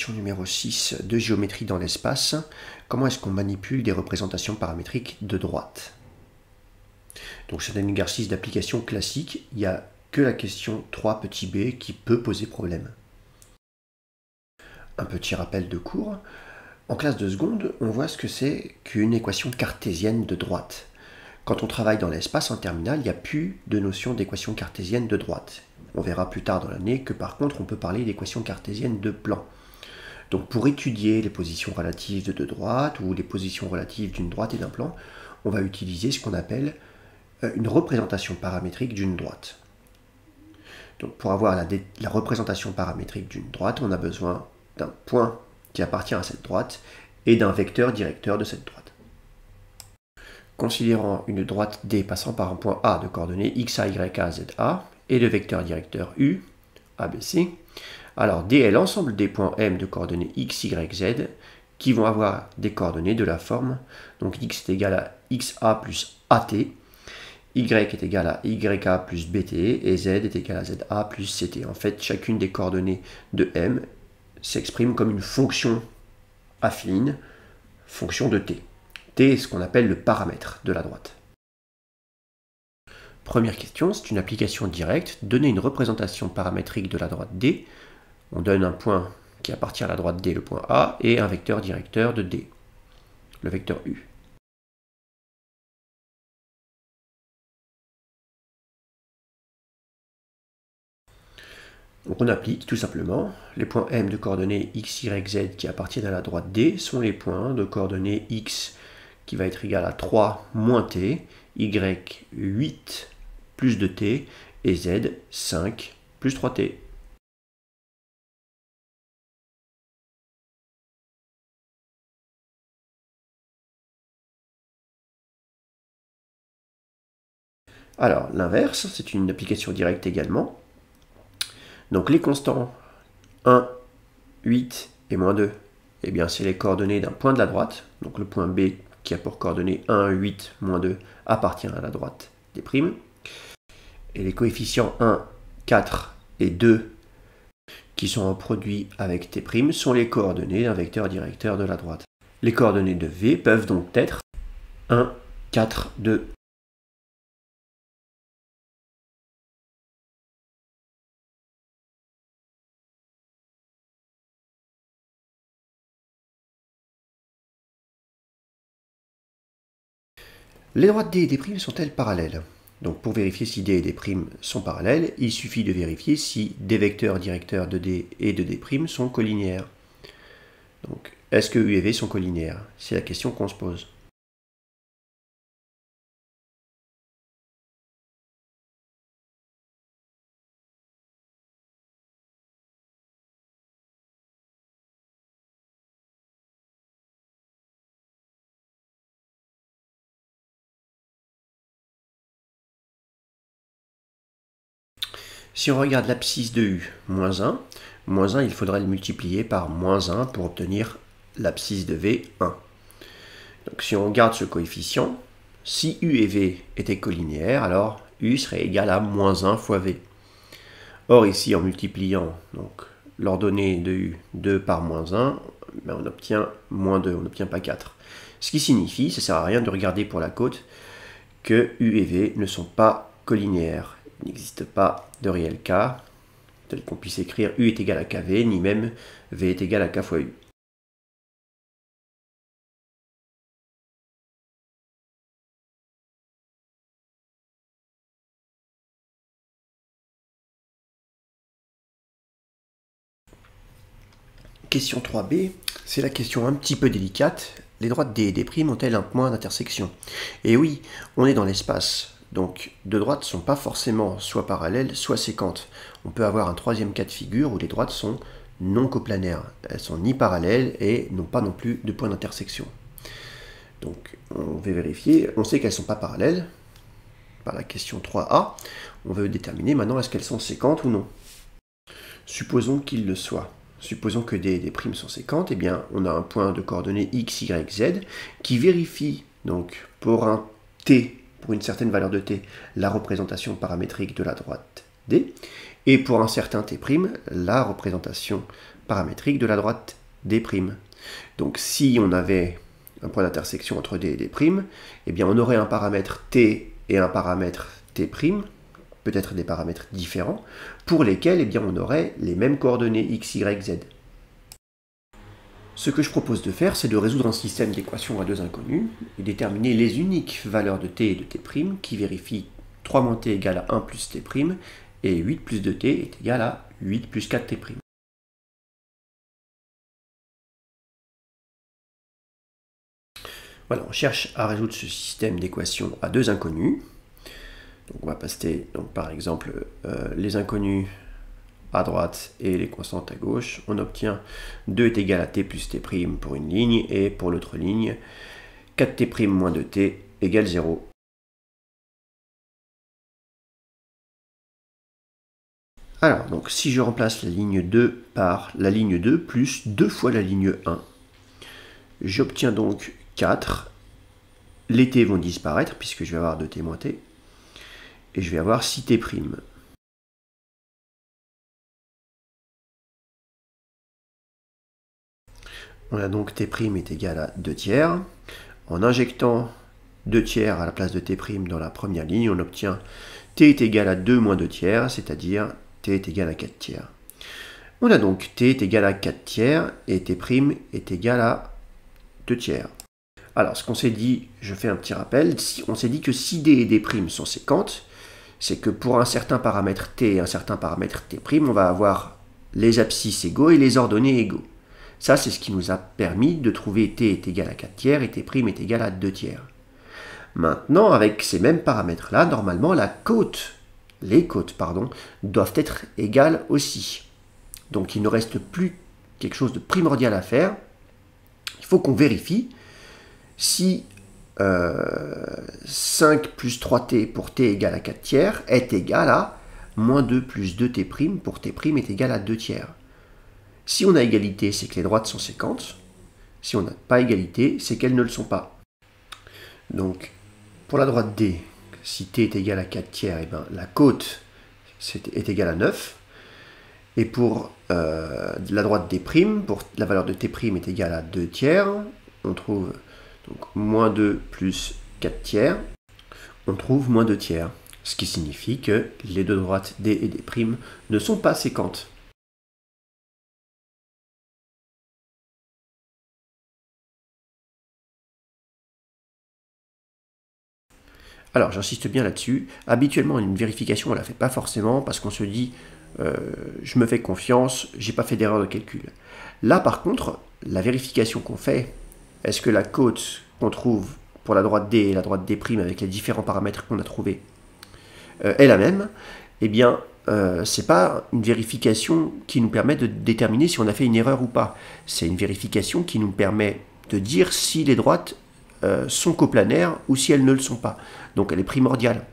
Question numéro 6 de géométrie dans l'espace. Comment est-ce qu'on manipule des représentations paramétriques de droite? Donc c'est un exercice d'application classique. Il n'y a que la question 3 petit b qui peut poser problème. Un petit rappel de cours. En classe de seconde, on voit ce que c'est qu'une équation cartésienne de droite. Quand on travaille dans l'espace en terminale, il n'y a plus de notion d'équation cartésienne de droite. On verra plus tard dans l'année que par contre on peut parler d'équation cartésienne de plan. Donc pour étudier les positions relatives de deux droites ou les positions relatives d'une droite et d'un plan, on va utiliser ce qu'on appelle une représentation paramétrique d'une droite. Donc pour avoir la représentation paramétrique d'une droite, on a besoin d'un point qui appartient à cette droite et d'un vecteur directeur de cette droite. Considérant une droite D passant par un point A de coordonnées x, a, y, a, z, a et le vecteur directeur U, a, b, c, alors D est l'ensemble des points M de coordonnées x, y, z qui vont avoir des coordonnées de la forme, donc x est égal à xa plus at, y est égal à yk plus bt et z est égal à za plus ct. En fait, chacune des coordonnées de M s'exprime comme une fonction affine, fonction de t. T est ce qu'on appelle le paramètre de la droite. Première question, c'est une application directe. Donner une représentation paramétrique de la droite D. On donne un point qui appartient à la droite D, le point A, et un vecteur directeur de D, le vecteur U. Donc on applique tout simplement. Les points M de coordonnées x, y, z qui appartiennent à la droite D sont les points de coordonnées x qui va être égal à 3 moins t, y 8 plus 2t et z 5 plus 3t. Alors l'inverse, c'est une application directe également. Donc les constants 1, 8 et moins 2, eh bien c'est les coordonnées d'un point de la droite. Donc le point B qui a pour coordonnées 1, 8, moins 2 appartient à la droite des primes. Et les coefficients 1, 4 et 2 qui sont en produit avec t' sont les coordonnées d'un vecteur directeur de la droite. Les coordonnées de V peuvent donc être 1, 4, 2. Les droites D et D' sont-elles parallèles? Donc pour vérifier si D et D' sont parallèles, il suffit de vérifier si des vecteurs directeurs de D et de D' sont collinéaires. Donc est-ce que U et V sont collinéaires? C'est la question qu'on se pose. Si on regarde l'abscisse de U, moins 1, il faudrait le multiplier par moins 1 pour obtenir l'abscisse de V, 1. Donc si on regarde ce coefficient, si U et V étaient collinéaires, alors U serait égal à moins 1 fois V. Or ici, en multipliant l'ordonnée de U 2 par moins 1, ben on obtient moins 2, on n'obtient pas 4. Ce qui signifie, ça ne sert à rien de regarder pour la côte, que U et V ne sont pas collinéaires. Il n'existe pas de réel cas, tel qu'on puisse écrire U est égal à KV, ni même V est égal à K fois U. Question 3b, c'est la question un petit peu délicate. Les droites D et D' ont-elles un point d'intersection? Et oui, on est dans l'espace. Donc, deux droites ne sont pas forcément soit parallèles, soit séquentes. On peut avoir un troisième cas de figure où les droites sont non coplanaires. Elles sont ni parallèles et n'ont pas non plus de point d'intersection. Donc, on va vérifier. On sait qu'elles ne sont pas parallèles par la question 3a. On veut déterminer maintenant est-ce qu'elles sont séquentes ou non. Supposons qu'ils le soient. Supposons que D et D' sont séquentes, eh bien on a un point de coordonnées x, y, z qui vérifie donc pour un t, pour une certaine valeur de t, la représentation paramétrique de la droite D, et pour un certain t', la représentation paramétrique de la droite D'. Donc si on avait un point d'intersection entre D et D', eh bien on aurait un paramètre T et un paramètre T', peut-être des paramètres différents, pour lesquels eh bien, on aurait les mêmes coordonnées x, y, z. Ce que je propose de faire, c'est de résoudre un système d'équations à deux inconnues et déterminer les uniques valeurs de t et de t' qui vérifient 3 moins t égale à 1 plus t' et 8 plus 2t est égal à 8 plus 4t'. Voilà, on cherche à résoudre ce système d'équations à deux inconnues. Donc on va passer donc, par exemple les inconnus à droite et les constantes à gauche. On obtient 2 est égal à t plus t' pour une ligne et pour l'autre ligne 4t' moins 2t égale 0. Alors, donc si je remplace la ligne 2 par la ligne 2 plus 2 fois la ligne 1, j'obtiens donc 4. Les t vont disparaître puisque je vais avoir 2t moins t. Et je vais avoir 6t'. On a donc t' est égal à 2 tiers. En injectant 2 tiers à la place de t' dans la première ligne, on obtient t est égal à 2 moins 2 tiers, c'est-à-dire t est égal à 4 tiers. On a donc t est égal à 4 tiers et t' est égal à 2 tiers. Alors, ce qu'on s'est dit, je fais un petit rappel, on s'est dit que si d et d' sont séquentes, c'est que pour un certain paramètre t et un certain paramètre t', on va avoir les abscisses égaux et les ordonnées égaux. Ça, c'est ce qui nous a permis de trouver t est égal à 4 tiers et t' est égal à 2 tiers. Maintenant, avec ces mêmes paramètres-là, normalement, les côtes doivent être égales aussi. Donc, il ne reste plus quelque chose de primordial à faire. Il faut qu'on vérifie si 5 plus 3t pour t égale à 4 tiers est égal à moins 2 plus 2t' pour t' est égal à 2 tiers. Si on a égalité, c'est que les droites sont séquentes. Si on n'a pas égalité, c'est qu'elles ne le sont pas. Donc, pour la droite D, si t est égal à 4 tiers, eh bien, la côte est égale à 9. Et pour la droite D', pour la valeur de t' est égale à 2 tiers, on trouve donc moins 2 plus 4 tiers, on trouve moins 2 tiers. Ce qui signifie que les deux droites D et D' ne sont pas séquentes. Alors, j'insiste bien là-dessus. Habituellement, une vérification, on ne la fait pas forcément parce qu'on se dit je me fais confiance, j'ai pas fait d'erreur de calcul. Là, par contre, la vérification qu'on fait, est-ce que la côte qu'on trouve pour la droite D et la droite D' avec les différents paramètres qu'on a trouvés est la même? Eh bien, c'est pas une vérification qui nous permet de déterminer si on a fait une erreur ou pas. C'est une vérification qui nous permet de dire si les droites sont coplanaires ou si elles ne le sont pas. Donc elle est primordiale.